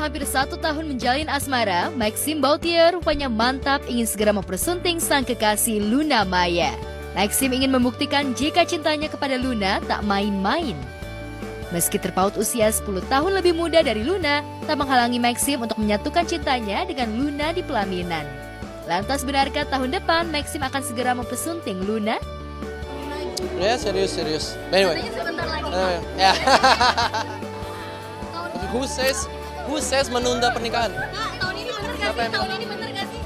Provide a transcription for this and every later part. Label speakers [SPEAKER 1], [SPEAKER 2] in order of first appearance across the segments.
[SPEAKER 1] hampir 1 tahun menjalin asmara, Maxim Bauthier rupanya mantap ingin segera mempersunting sang kekasih Luna Maya. Maxim ingin membuktikan jika cintanya kepada Luna tak main-main. Meski terpaut usia 10 tahun lebih muda dari Luna, tak menghalangi Maxim untuk menyatukan cintanya dengan Luna di pelaminan. Lantas benarkah tahun depan Maxim akan segera mempersunting Luna?
[SPEAKER 2] Ya serius. Anyway. Ya. Who says menunda pernikahan?
[SPEAKER 3] Tahun ini bener gak sih? Tahun ini bener gak sih?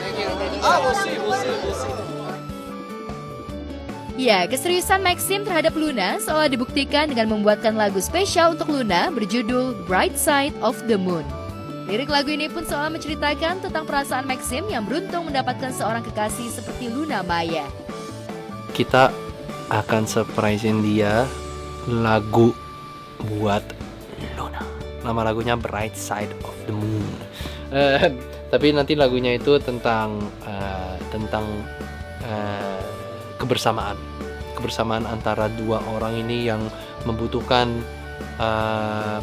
[SPEAKER 2] Thank you. We'll see.
[SPEAKER 1] Ya, keseriusan Maxim terhadap Luna seolah dibuktikan dengan membuatkan lagu spesial untuk Luna berjudul Bright Side of the Moon. Lirik lagu ini pun seolah menceritakan tentang perasaan Maxim yang beruntung mendapatkan seorang kekasih seperti Luna Maya.
[SPEAKER 2] Kita akan surprisein dia lagu buat Luna. Nama lagunya Bright Side of the Moon. Tapi nanti lagunya itu tentang kebersamaan antara dua orang ini yang membutuhkan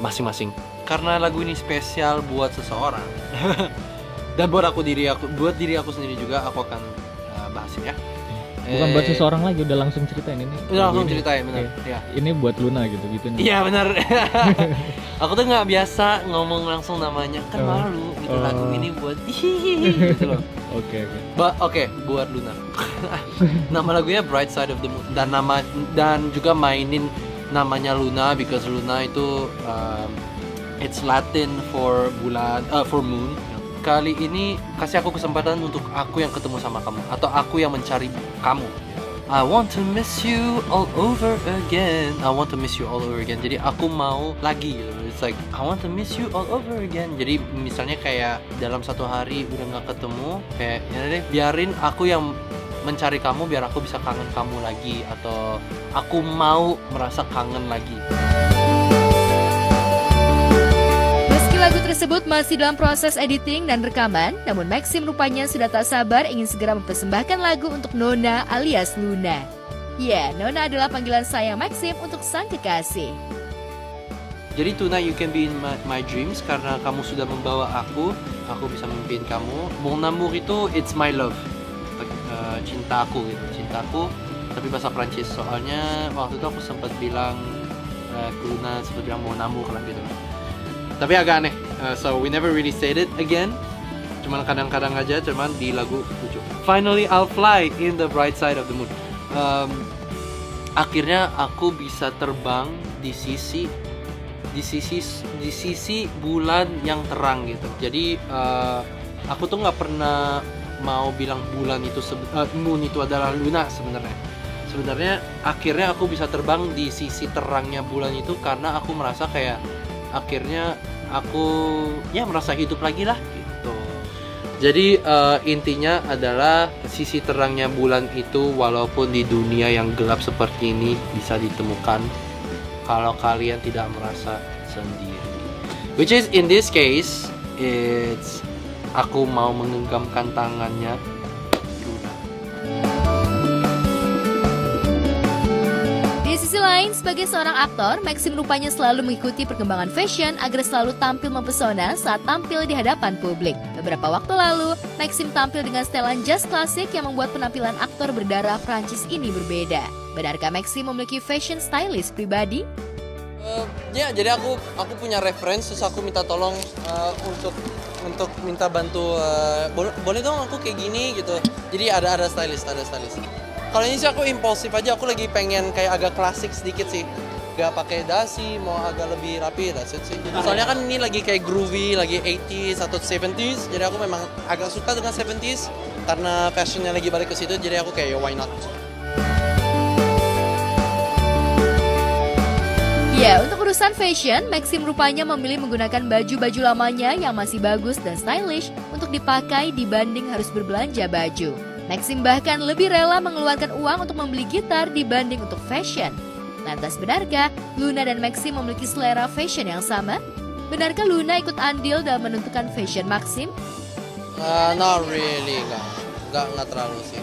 [SPEAKER 2] masing-masing. Karena lagu ini spesial buat seseorang dan buat diri aku sendiri juga, aku akan bahasin ya.
[SPEAKER 4] Bukan buat seseorang lagi, udah langsung ceritain ini.
[SPEAKER 2] Udah langsung ceritain, benar.
[SPEAKER 4] Okay.
[SPEAKER 2] Ya.
[SPEAKER 4] Ini buat Luna gitu nih.
[SPEAKER 2] Iya benar. Aku tuh nggak biasa ngomong langsung namanya, kan malu. Gitu lagu ini buat gitu loh. Oke, buat Luna. Nama lagunya Bright Side of the Moon dan juga mainin namanya Luna because Luna itu it's Latin for bulan, for moon. Kali ini kasih aku kesempatan untuk aku yang ketemu sama kamu atau aku yang mencari kamu. I want to miss you all over again. Jadi aku mau lagi gitu. It's like I want to miss you all over again. Jadi misalnya kayak dalam satu hari udah nggak ketemu, kayak ya deh biarin aku yang mencari kamu biar aku bisa kangen kamu lagi, atau aku mau merasa kangen lagi.
[SPEAKER 1] Lagu tersebut masih dalam proses editing dan rekaman, namun Maxim rupanya sudah tak sabar ingin segera mempersembahkan lagu untuk Nona alias Luna. Ya, Nona adalah panggilan sayang Maxim untuk sang kekasih.
[SPEAKER 2] Jadi tonight you can be in my dreams karena kamu sudah membawa aku bisa mimpiin kamu. Mon amour itu it's my love, cintaku gitu, cintaku. Tapi bahasa Prancis, soalnya waktu itu aku sempat bilang ke Luna, sempat bilang mon amour lah gitu. Tapi agak aneh, so we never really said it again. Cuman kadang-kadang aja, cuman di lagu lucu. Finally I'll fly in the bright side of the moon. Akhirnya aku bisa terbang di sisi bulan yang terang gitu. Jadi aku tuh nggak pernah mau bilang bulan itu moon itu adalah Luna sebenarnya. Sebenarnya akhirnya aku bisa terbang di sisi terangnya bulan itu karena aku merasa kayak akhirnya aku ya merasa hidup lagi lah gitu. Jadi intinya adalah sisi terangnya bulan itu walaupun di dunia yang gelap seperti ini bisa ditemukan kalau kalian tidak merasa sendiri. Which is in this case it's aku mau menggenggamkan tangannya Luna.
[SPEAKER 1] Di sisi lain, sebagai seorang aktor, Maxim rupanya selalu mengikuti perkembangan fashion agar selalu tampil mempesona saat tampil di hadapan publik. Beberapa waktu lalu, Maxim tampil dengan setelan jazz klasik yang membuat penampilan aktor berdarah Prancis ini berbeda. Benarkah Maxim memiliki fashion stylist pribadi?
[SPEAKER 2] Ya, jadi aku punya reference, terus aku minta tolong untuk minta bantu. Boleh dong aku kayak gini gitu. Jadi ada stylist. Kalau ini sih aku impulsif aja, aku lagi pengen kayak agak klasik sedikit sih. Gak pakai dasi, mau agak lebih rapi, that's it sih. Soalnya kan ini lagi kayak groovy, lagi 80s atau 70s. Jadi aku memang agak suka dengan 70s karena fashionnya lagi balik ke situ, jadi aku kayak why not.
[SPEAKER 1] Ya, untuk urusan fashion, Maxim rupanya memilih menggunakan baju-baju lamanya yang masih bagus dan stylish untuk dipakai dibanding harus berbelanja baju. Maxim bahkan lebih rela mengeluarkan uang untuk membeli gitar dibanding untuk fashion. Lantas benarkah Luna dan Maxim memiliki selera fashion yang sama? Benarkah Luna ikut andil dalam menentukan fashion Maxim?
[SPEAKER 2] Not really, nggak terlalu sih.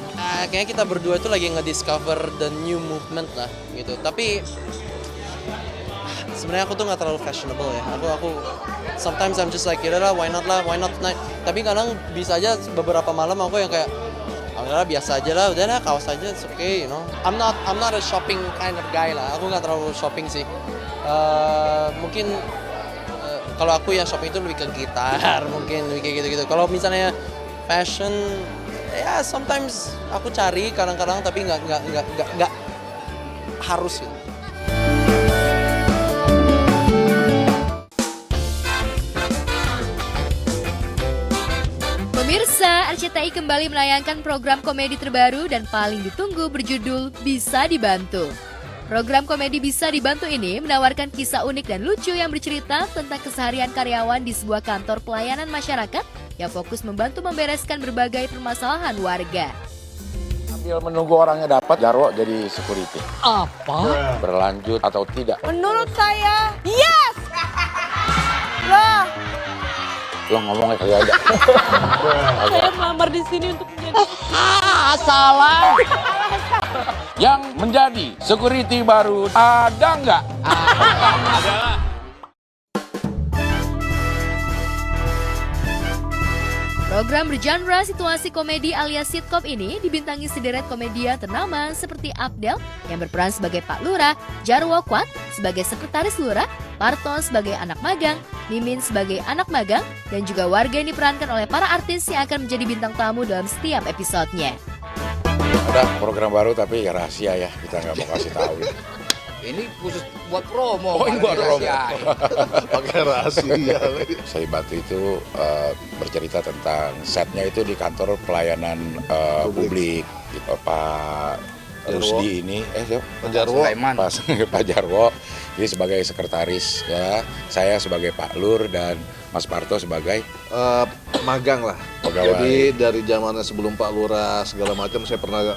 [SPEAKER 2] Kayaknya kita berdua itu lagi ngediscover the new movement lah gitu. Tapi sebenarnya aku tuh nggak terlalu fashionable ya. Aku sometimes I'm just like yaudah why not tonight. Tapi kadang bisa aja beberapa malam aku yang kayak udahlah biasa aja lah, udah kaos aja, it's okay, you know. I'm not a shopping kind of guy lah. Aku nggak terlalu shopping sih. Mungkin kalau aku yang shopping itu lebih ke gitar, mungkin lebih kayak gitu-gitu. Kalau misalnya fashion, ya sometimes aku cari kadang-kadang, tapi nggak harus gitu.
[SPEAKER 1] Pemirsa, RCTI kembali menayangkan program komedi terbaru dan paling ditunggu berjudul Bisa Dibantu. Program komedi Bisa Dibantu ini menawarkan kisah unik dan lucu yang bercerita tentang keseharian karyawan di sebuah kantor pelayanan masyarakat yang fokus membantu membereskan berbagai permasalahan warga.
[SPEAKER 5] Sambil menunggu orangnya dapat, Jarwo jadi security.
[SPEAKER 4] Apa?
[SPEAKER 5] Berlanjut atau tidak?
[SPEAKER 3] Menurut saya, yes! Lah,
[SPEAKER 5] Lo ngomongnya kali aja.
[SPEAKER 3] saya melamar di sini untuk menjadi
[SPEAKER 5] Salah. Yang menjadi security baru ada nggak?
[SPEAKER 1] Program bergenre situasi komedi alias sitkom ini dibintangi sederet komedian ternama seperti Abdel yang berperan sebagai Pak Lurah, Jarwo Kwat sebagai sekretaris Lurah, Parto sebagai anak magang, Mimin sebagai anak magang, dan juga warga yang diperankan oleh para artis yang akan menjadi bintang tamu dalam setiap episodenya.
[SPEAKER 5] Udah program baru tapi ya rahasia ya, kita nggak mau kasih tahu.
[SPEAKER 6] Ini khusus buat promo.
[SPEAKER 5] Oh, ini buat promo.
[SPEAKER 7] Pakai rahasia.
[SPEAKER 5] Saya Batu itu bercerita tentang setnya itu di kantor pelayanan publik. Gitu. Pak Rusdi ini,
[SPEAKER 7] Pak Jarwo.
[SPEAKER 5] Pak Jarwo, ini sebagai sekretaris ya. Saya sebagai Pak Lur dan Mas Parto sebagai
[SPEAKER 7] Magang lah.
[SPEAKER 5] Pegawai.
[SPEAKER 7] Jadi dari zamannya sebelum Pak Lurah segala macam saya pernah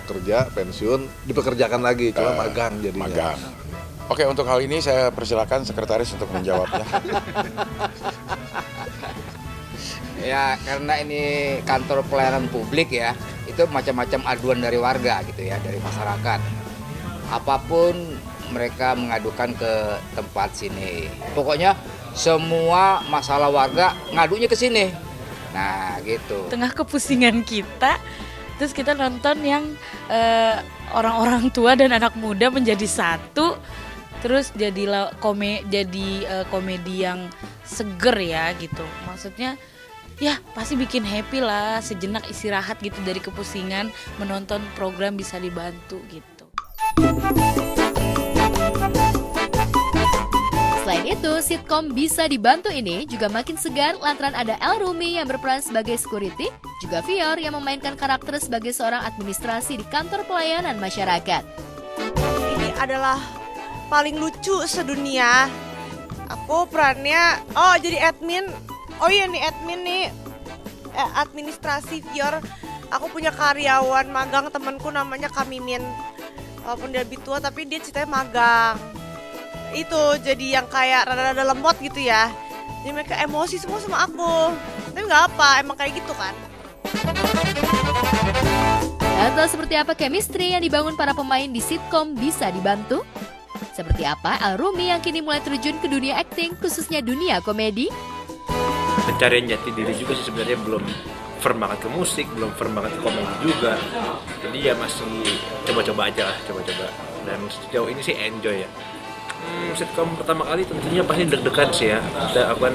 [SPEAKER 7] kerja pensiun dipekerjakan lagi, cuma magang jadinya.
[SPEAKER 5] Magang. Oke, untuk hal ini saya persilakan sekretaris untuk menjawabnya.
[SPEAKER 6] Ya, karena ini kantor pelayanan publik ya, itu macam-macam aduan dari warga gitu ya, dari masyarakat. Apapun mereka mengadukan ke tempat sini. Pokoknya semua masalah warga ngadunya ke sini. Nah, gitu.
[SPEAKER 8] Tengah kepusingan kita, terus kita nonton yang orang-orang tua dan anak muda menjadi satu, terus jadi komedi yang seger ya gitu. Maksudnya ya pasti bikin happy lah, sejenak istirahat gitu dari kepusingan menonton program Bisa Dibantu gitu.
[SPEAKER 1] Selain itu, sitkom Bisa Dibantu ini juga makin segar lantaran ada El Rumi yang berperan sebagai security, juga Vior yang memainkan karakter sebagai seorang administrasi di kantor pelayanan masyarakat.
[SPEAKER 3] ini adalah paling lucu sedunia. Aku perannya, jadi admin. Oh iya nih admin nih, administrasi Vior. Aku punya karyawan magang temanku namanya Kamimin. Walaupun dia lebih tua tapi dia ceritanya magang. Itu jadi yang kayak rada-rada lemot gitu ya. Jadi mereka emosi semua sama aku. Tapi nggak apa, emang kayak gitu kan.
[SPEAKER 1] Atau seperti apa chemistry yang dibangun para pemain di sitkom Bisa Dibantu? Seperti apa El Rumi yang kini mulai terjun ke dunia akting, khususnya dunia komedi?
[SPEAKER 9] Pencarian jati diri juga sih sebenarnya, belum firm banget ke musik, belum firm banget ke komedi juga. Jadi ya masih coba-coba aja lah, coba-coba. Dan sejauh ini sih enjoy ya. Sitkom pertama kali tentunya pasti deg-degan sih ya. Aku kan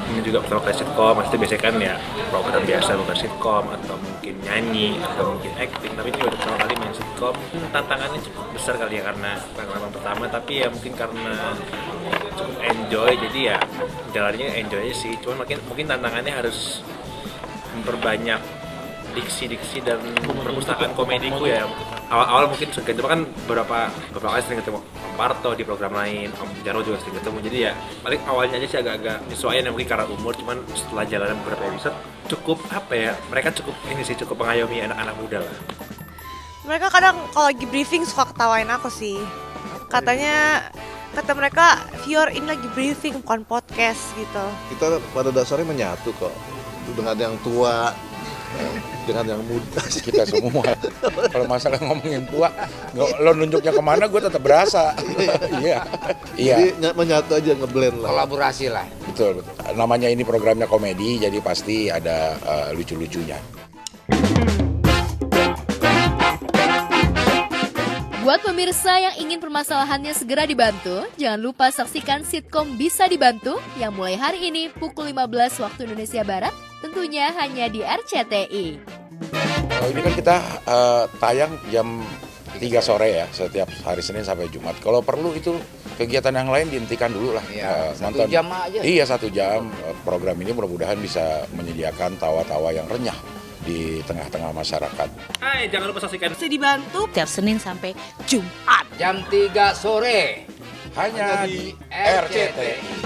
[SPEAKER 9] ini juga pertama kali sitkom, maksudnya biasanya kan ya program biasa bukan sitkom, atau mungkin nyanyi, atau mungkin acting. Tapi ini udah pertama kali main sitkom. Tantangannya cukup besar kali ya, karena pengalaman pertama, tapi ya mungkin karena cukup enjoy, jadi ya jalannya enjoy aja sih. Cuman mungkin tantangannya harus memperbanyak diksi dan perpustakaan komediku ya. Awal mungkin sering ketemu kan beberapa kali sering ketemu Om Parto di program lain, Om Jarwo juga sering ketemu. Jadi ya paling awalnya aja sih agak-agak penyesuaian ya, mungkin karena umur. Cuman setelah jalanan beberapa episode cukup mereka cukup mengayomi anak-anak muda lah.
[SPEAKER 3] Mereka kadang kalau lagi briefing suka ketawain aku sih. Kata mereka, Vior ini lagi briefing bukan podcast gitu.
[SPEAKER 7] Kita pada dasarnya menyatu kok dengan yang tua, dengan yang muda.
[SPEAKER 5] Kita semua. Kalau masalah ngomongin tua, lo nunjuknya kemana gue tetap berasa. Iya.
[SPEAKER 7] Jadi menyatu aja, ngeblend lah.
[SPEAKER 6] Kolaborasi lah.
[SPEAKER 5] Betul. Namanya ini programnya komedi, jadi pasti ada lucu-lucunya.
[SPEAKER 1] Buat pemirsa yang ingin permasalahannya segera dibantu, jangan lupa saksikan sitkom Bisa Dibantu yang mulai hari ini pukul 15 waktu Indonesia Barat, tentunya hanya di RCTI.
[SPEAKER 5] Ini kan kita tayang jam 3 sore ya, setiap hari Senin sampai Jumat. Kalau perlu itu kegiatan yang lain dihentikan dulu lah.
[SPEAKER 6] Iya, 1 jam aja.
[SPEAKER 5] Iya, 1 jam. Program ini mudah-mudahan bisa menyediakan tawa-tawa yang renyah di tengah-tengah masyarakat.
[SPEAKER 9] Hai, jangan lupa saksikan
[SPEAKER 3] Bisa Dibantu
[SPEAKER 8] Tiap Senin sampai Jumat.
[SPEAKER 6] Jam 3 sore.
[SPEAKER 5] Hanya di RCTI.